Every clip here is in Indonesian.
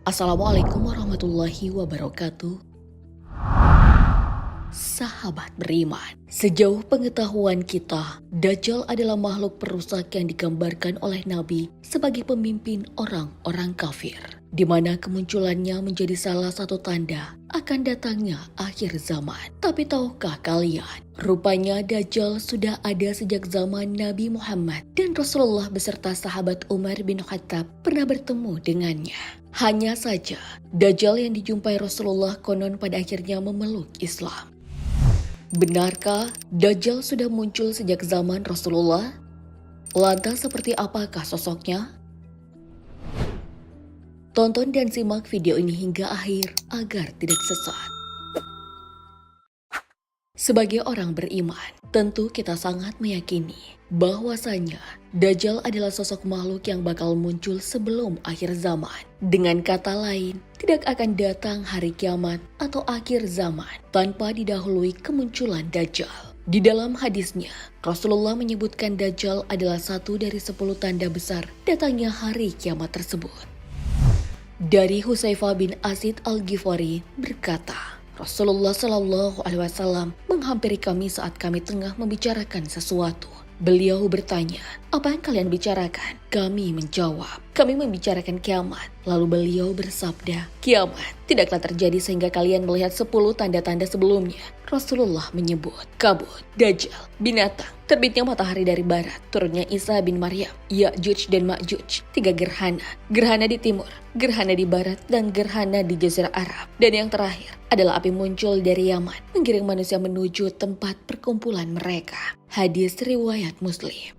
Assalamualaikum warahmatullahi wabarakatuh. Sahabat beriman, sejauh pengetahuan kita, Dajjal adalah makhluk perusak yang digambarkan oleh Nabi sebagai pemimpin orang-orang kafir, di mana kemunculannya menjadi salah satu tanda akan datangnya akhir zaman. Tapi tahukah kalian, rupanya Dajjal sudah ada sejak zaman Nabi Muhammad dan Rasulullah beserta sahabat Umar bin Khattab pernah bertemu dengannya. Hanya saja, Dajjal yang dijumpai Rasulullah konon pada akhirnya memeluk Islam. Benarkah Dajjal sudah muncul sejak zaman Rasulullah? Lantas seperti apakah sosoknya? Tonton dan simak video ini hingga akhir agar tidak sesat. Sebagai orang beriman, tentu kita sangat meyakini bahwasanya Dajjal adalah sosok makhluk yang bakal muncul sebelum akhir zaman. Dengan kata lain, tidak akan datang hari kiamat atau akhir zaman tanpa didahului kemunculan Dajjal. Di dalam hadisnya, Rasulullah menyebutkan Dajjal adalah satu dari 10 tanda besar datangnya hari kiamat tersebut. Dari Hudzaifah bin Asid al-Ghifari berkata, Rasulullah Shallallahu Alaihi Wasallam menghampiri kami saat kami tengah membicarakan sesuatu. Beliau bertanya, apa yang kalian bicarakan? Kami menjawab, kami membicarakan kiamat. Lalu beliau bersabda, kiamat tidaklah terjadi sehingga kalian melihat 10 tanda-tanda sebelumnya. Rasulullah menyebut, kabut, Dajjal, binatang, terbitnya matahari dari barat, turunnya Isa bin Maryam, Ya'juj dan Ma'juj, 3 gerhana, gerhana di timur, gerhana di barat, dan gerhana di Jazirah Arab. Dan yang terakhir adalah api muncul dari Yaman, menggiring manusia menuju tempat perkumpulan mereka. Hadis riwayat Muslim.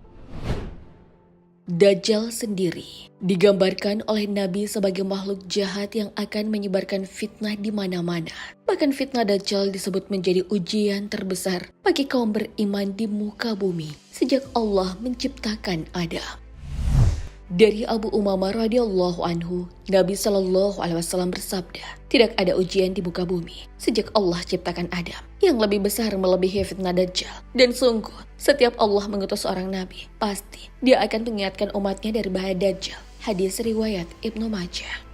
Dajjal sendiri digambarkan oleh Nabi sebagai makhluk jahat yang akan menyebarkan fitnah di mana-mana. Bahkan fitnah Dajjal disebut menjadi ujian terbesar bagi kaum beriman di muka bumi sejak Allah menciptakan Adam. Dari Abu Umamah radhiyallahu anhu, Nabi Shallallahu Alaihi Wasallam bersabda, tidak ada ujian di muka bumi sejak Allah ciptakan Adam yang lebih besar melebihi fitnah Dajjal. Dan sungguh, setiap Allah mengutus seorang Nabi, pasti dia akan mengingatkan umatnya dari bahaya Dajjal. Hadis riwayat Ibnu Majah.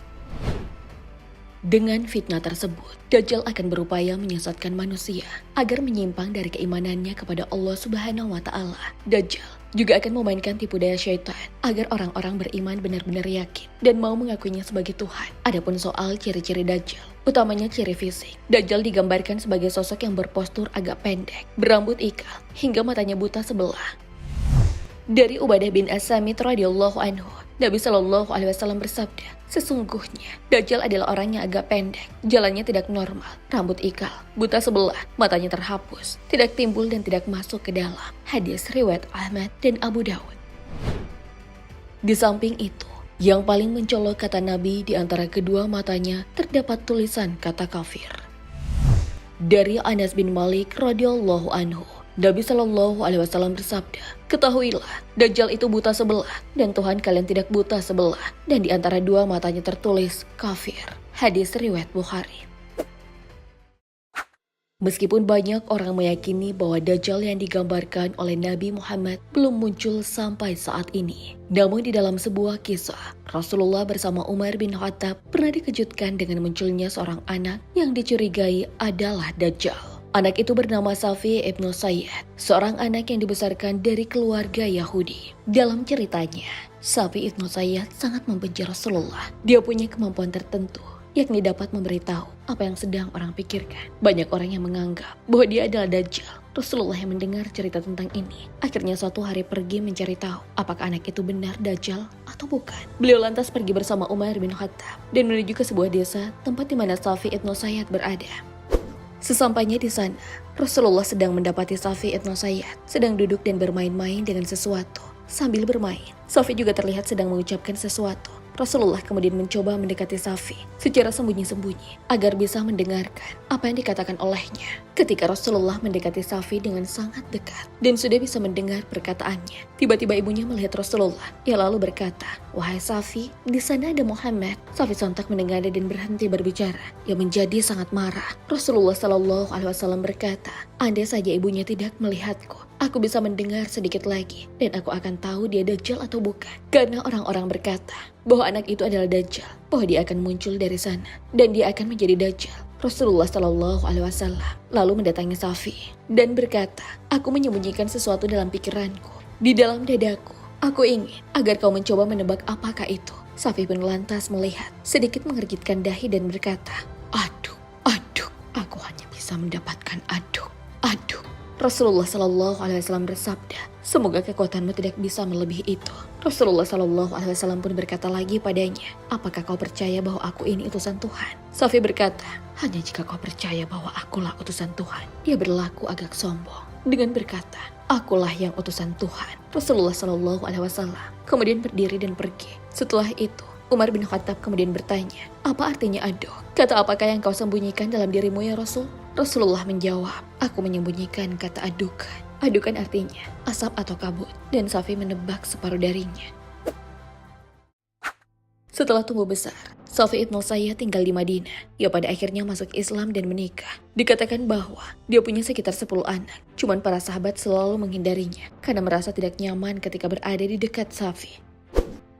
Dengan fitnah tersebut, Dajjal akan berupaya menyesatkan manusia agar menyimpang dari keimanannya kepada Allah Subhanahu wa Ta'ala. Dajjal juga akan memainkan tipu daya syaitan agar orang-orang beriman benar-benar yakin dan mau mengakuinya sebagai Tuhan. Adapun soal ciri-ciri Dajjal, utamanya ciri fisik, Dajjal digambarkan sebagai sosok yang berpostur agak pendek, berambut ikal, hingga matanya buta sebelah. Dari Ubadah bin As-Samit radhiyallahu anhu, Nabi Shallallahu Alaihi Wasallam bersabda, sesungguhnya Dajjal adalah orang yang agak pendek, jalannya tidak normal, rambut ikal, buta sebelah, matanya terhapus, tidak timbul dan tidak masuk ke dalam. Hadis riwayat Ahmad dan Abu Dawud. Di samping itu, yang paling mencolok kata Nabi di antara kedua matanya terdapat tulisan kata kafir. Dari Anas bin Malik radhiyallahu anhu, Nabi Shallallahu Alaihi Wasallam bersabda, ketahuilah, Dajjal itu buta sebelah, dan Tuhan kalian tidak buta sebelah, dan di antara dua matanya tertulis kafir. Hadis riwayat Bukhari. Meskipun banyak orang meyakini bahwa Dajjal yang digambarkan oleh Nabi Muhammad belum muncul sampai saat ini, namun di dalam sebuah kisah, Rasulullah bersama Umar bin Khattab pernah dikejutkan dengan munculnya seorang anak yang dicurigai adalah Dajjal. Anak itu bernama Safi ibnu Sayyad, seorang anak yang dibesarkan dari keluarga Yahudi. Dalam ceritanya, Safi ibnu Sayyad sangat membenci Rasulullah. Dia punya kemampuan tertentu, yakni dapat memberitahu apa yang sedang orang pikirkan. Banyak orang yang menganggap bahwa dia adalah Dajjal. Rasulullah yang mendengar cerita tentang ini, akhirnya suatu hari pergi mencari tahu apakah anak itu benar Dajjal atau bukan. Beliau lantas pergi bersama Umar bin Khattab dan menuju ke sebuah desa tempat di mana Safi ibnu Sayyad berada. Sesampainya di sana, Rasulullah sedang mendapati Safi ibnu Sayyad sedang duduk dan bermain-main dengan sesuatu. Sambil bermain, Safi juga terlihat sedang mengucapkan sesuatu. Rasulullah kemudian mencoba mendekati Safi secara sembunyi-sembunyi agar bisa mendengarkan apa yang dikatakan olehnya. Ketika Rasulullah mendekati Safi dengan sangat dekat dan sudah bisa mendengar perkataannya, tiba-tiba ibunya melihat Rasulullah. Ia lalu berkata, wahai Safi, di sana ada Muhammad. Safi sontak mendengarnya dan berhenti berbicara. Ia menjadi sangat marah. Rasulullah Shallallahu Alaihi Wasallam berkata, andai saja ibunya tidak melihatku, aku bisa mendengar sedikit lagi dan aku akan tahu dia Dajjal atau bukan. Karena orang-orang berkata bahwa anak itu adalah Dajjal, bahwa dia akan muncul dari sana dan dia akan menjadi Dajjal. Rasulullah Shallallahu Alaihi Wasallam lalu mendatangi Safi dan berkata, aku menyembunyikan sesuatu dalam pikiranku, di dalam dadaku. Aku ingin agar kau mencoba menebak apakah itu. Safi pun lantas melihat, sedikit mengergitkan dahi dan berkata, aduk, aduk, aku hanya bisa mendapatkan aduk, aduk. Rasulullah Shallallahu Alaihi Wasallam bersabda, semoga kekuatanmu tidak bisa melebihi itu. Rasulullah Shallallahu Alaihi Wasallam pun berkata lagi padanya, apakah kau percaya bahwa aku ini utusan Tuhan? Safi berkata, hanya jika kau percaya bahwa akulah utusan Tuhan. Dia berlaku agak sombong dengan berkata, akulah yang utusan Tuhan. Rasulullah Shallallahu Alaihi Wasallam kemudian berdiri dan pergi. Setelah itu, Umar bin Khattab kemudian bertanya, apa artinya aduk? Kata apakah yang kau sembunyikan dalam dirimu ya Rasul? Rasulullah menjawab, aku menyembunyikan kata adukan. Adukan artinya asap atau kabut, dan Safi menebak separuh darinya. Setelah tumbuh besar, Safi ibn Sayyad tinggal di Madinah. Ia pada akhirnya masuk Islam dan menikah. Dikatakan bahwa dia punya sekitar 10 anak. Cuman para sahabat selalu menghindarinya karena merasa tidak nyaman ketika berada di dekat Safi.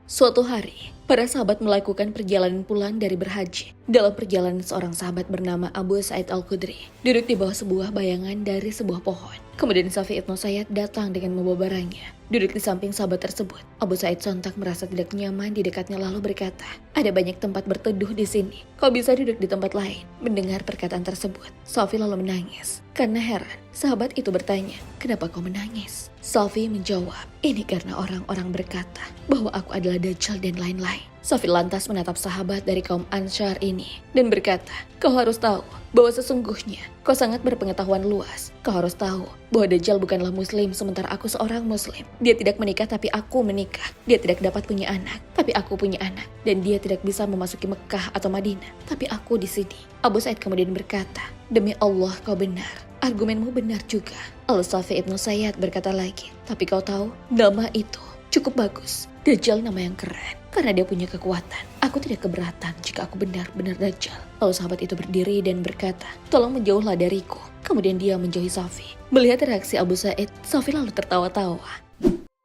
Suatu hari, para sahabat melakukan perjalanan pulang dari berhaji. Dalam perjalanan seorang sahabat bernama Abu Sa'id Al-Khudri duduk di bawah sebuah bayangan dari sebuah pohon. Kemudian Safi ibn Sayyad datang dengan membawa barangnya. Duduk di samping sahabat tersebut, Abu Sa'id sontak merasa tidak nyaman di dekatnya lalu berkata, ada banyak tempat berteduh di sini. Kau bisa duduk di tempat lain. Mendengar perkataan tersebut, Safi lalu menangis. Karena heran, sahabat itu bertanya, kenapa kau menangis? Safi menjawab, ini karena orang-orang berkata bahwa aku adalah Dajjal dan lain-lain. Safi lantas menatap sahabat dari kaum Ansyar ini dan berkata, kau harus tahu bahwa sesungguhnya kau sangat berpengetahuan luas. Kau harus tahu bahwa Dajjal bukanlah muslim sementara aku seorang muslim. Dia tidak menikah tapi aku menikah. Dia tidak dapat punya anak tapi aku punya anak. Dan dia tidak bisa memasuki Mekah atau Madinah tapi aku di sini. Abu Sa'id kemudian berkata, demi Allah kau benar. Argumenmu benar juga. Al-Safi ibn Sayyad berkata lagi, tapi kau tahu nama itu cukup bagus. Dajjal nama yang keren karena dia punya kekuatan. Aku tidak keberatan jika aku benar-benar Dajjal. Lalu sahabat itu berdiri dan berkata, tolong menjauhlah dariku. Kemudian dia menjauhi Safi. Melihat reaksi Abu Sa'id, Safi lalu tertawa-tawa.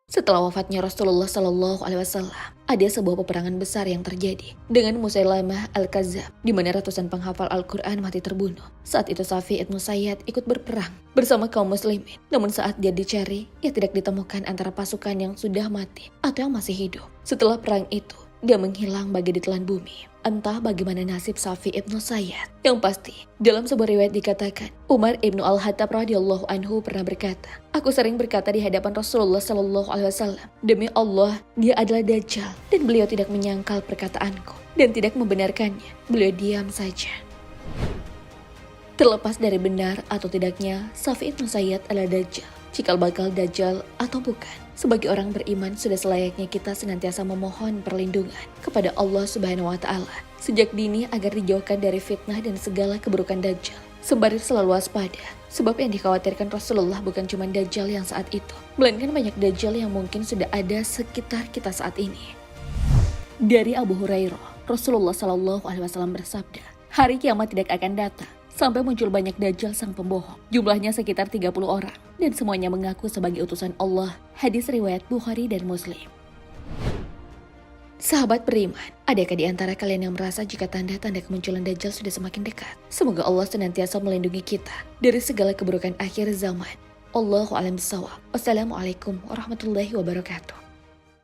Setelah wafatnya Rasulullah Shallallahu Alaihi Wasallam, ada sebuah peperangan besar yang terjadi dengan Musailamah Al-Kadzdzab, di mana ratusan penghafal Al-Quran mati terbunuh. Saat itu Safi ibn Sayyad ikut berperang bersama kaum muslimin. Namun saat dia dicari, ia tidak ditemukan antara pasukan yang sudah mati atau yang masih hidup. Setelah perang itu, dia menghilang bagai ditelan bumi. Entah bagaimana nasib Safi ibn Sayyad. Yang pasti, dalam sebuah riwayat dikatakan, Umar ibn Al-Khattab radhiyallahu anhu pernah berkata, aku sering berkata di hadapan Rasulullah Shallallahu Alaihi Wasallam, demi Allah, dia adalah Dajjal. Dan beliau tidak menyangkal perkataanku dan tidak membenarkannya. Beliau diam saja. Terlepas dari benar atau tidaknya, Safi ibn Sayyad adalah Dajjal. Cikal bakal Dajjal atau bukan, sebagai orang beriman sudah selayaknya kita senantiasa memohon perlindungan kepada Allah Subhanahu wa Ta'ala sejak dini agar dijauhkan dari fitnah dan segala keburukan Dajjal. Sembari selalu waspada, sebab yang dikhawatirkan Rasulullah bukan cuma Dajjal yang saat itu, melainkan banyak Dajjal yang mungkin sudah ada sekitar kita saat ini. Dari Abu Hurairah, Rasulullah Shallallahu Alaihi Wasallam bersabda, hari kiamat tidak akan datang sampai muncul banyak Dajjal sang pembohong. Jumlahnya sekitar 30 orang. Dan semuanya mengaku sebagai utusan Allah. Hadis riwayat Bukhari dan Muslim. Sahabat beriman, adakah di antara kalian yang merasa jika tanda-tanda kemunculan Dajjal sudah semakin dekat? Semoga Allah senantiasa melindungi kita dari segala keburukan akhir zaman. Allahu a'lam bishawab. Wassalamualaikum warahmatullahi wabarakatuh.